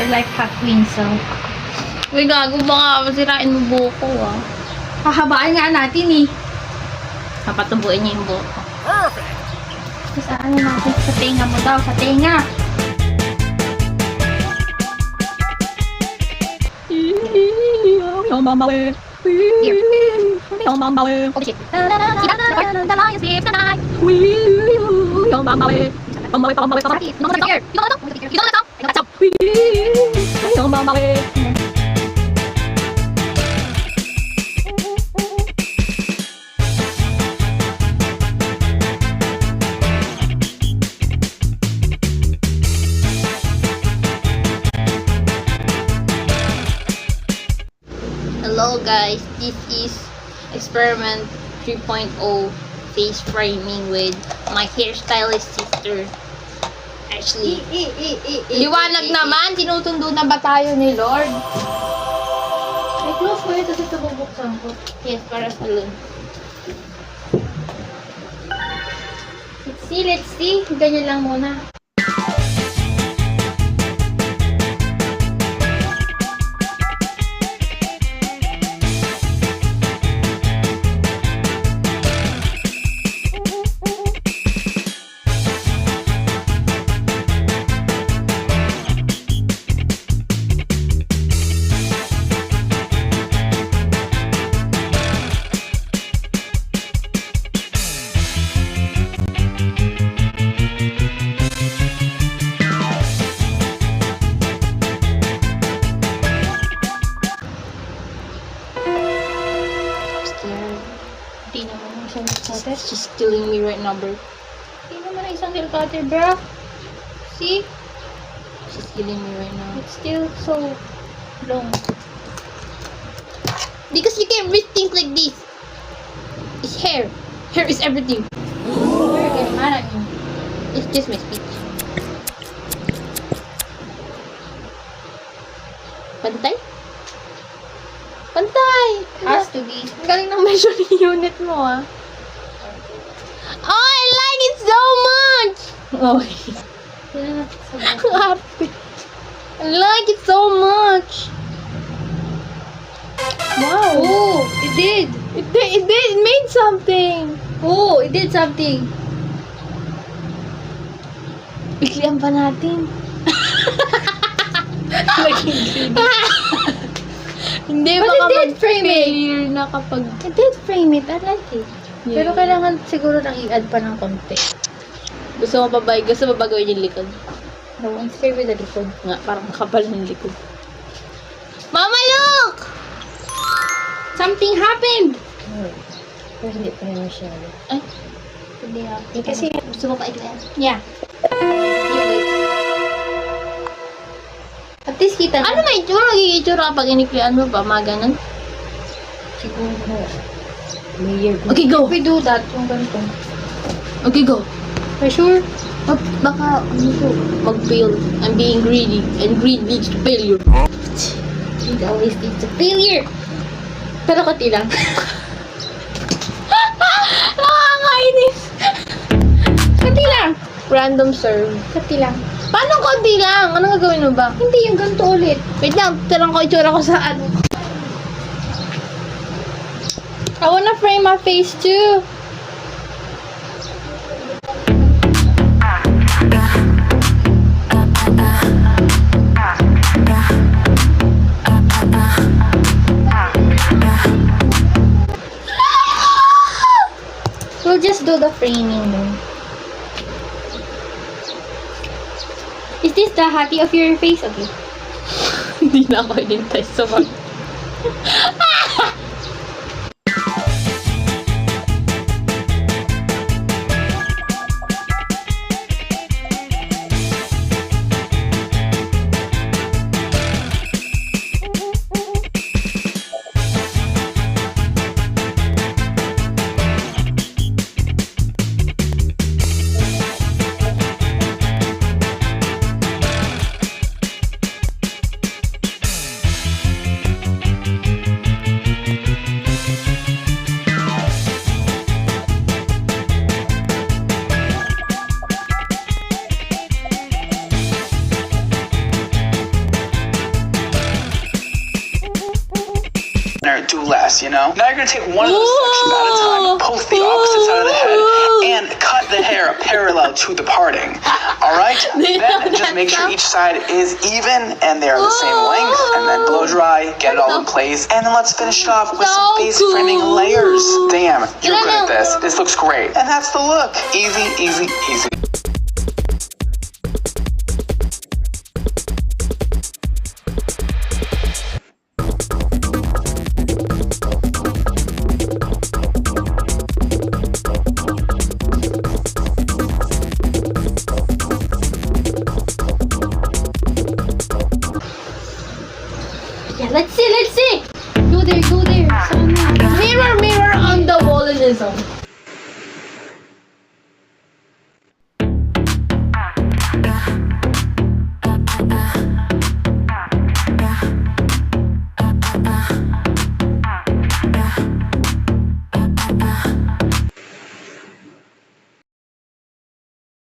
look like hot wings, so. Uy, gago, baka masirain mo buko, ah. Pahabaan nga natin eh. Papatubuin niya yung buko. Tapos ano natin, sa tenga mo daw, sa tenga. Yung mamawi. Yung mamawi. Oh shit. Yung mamawi. Pamawi. Yung mamawi. Hello guys, this is experiment 3.0 face framing with my hairstylist sister. Actually, liwanag naman, tinutundo na ba tayo ni Lord? Ay, close ko ito dito bubuksan ko. Yes, para sa loon. Let's see. Ganyan lang muna. Hindi naman ang isang nail cutter. She's killing me right now, bro. Hindi naman ang isang nail cutter, bro. See? She's killing me right now. It's still so long. Because you can't read things like this. It's hair. Hair is everything. You're getting mad at me. It's just my speech. Pantay? Pantay! Has to be. Ang galing ng measuring unit mo, ah. Oh, I like it so much! Okay. Yan na natin sa Ang back. arte. I like it so much. Wow. Oh, it did. It made something. Oh, it did something. Bigyan pa natin. Hindi, But baka it did frame it. mag-failure na kapag... It did frame it. I like it. Yeah. Pero kailangan siguro nang i-add pa ng konti. Gusto mo ba gawin yung likod? No, I'm scared with the likod. Nga, parang kapal ng likod. Mama, look! Something happened! Pero hindi pa rin masyado. Ay, Hindi nga. kasi gusto mo pa iklaan. Yeah. At least kita na. Ano may itsura? Magiging itsura kapag iniklaan mo pa, mga ganun. Siguro layer. Okay, go! If we do that, yung ganito. Okay, go! For sure? Baka, ano to, mag-fail. I'm being greedy. And greed leads to failure. It always leads to failure. Pero konti lang. Nakakainis. Konti lang. Random serve. Konti lang. Paano konti lang? Anong gagawin mo ba? Hindi, yung ganito ulit. Wait lang, tarang ko itsura ko sa ano. I wanna frame my face too. We'll just do the framing then. Is this the hati of your face? Okay. Hindi na ako inintay sa mag... this, you know? Now you're gonna take one of those sections at a time, post the opposite side of the head, and cut the hair parallel to the parting. Alright? Then just make sure each side is even and they're the same length, and then blow dry, get it all in place, and then let's finish it off with some face framing layers. Damn, you're good at this. This looks great. And that's the look. Easy, easy, easy.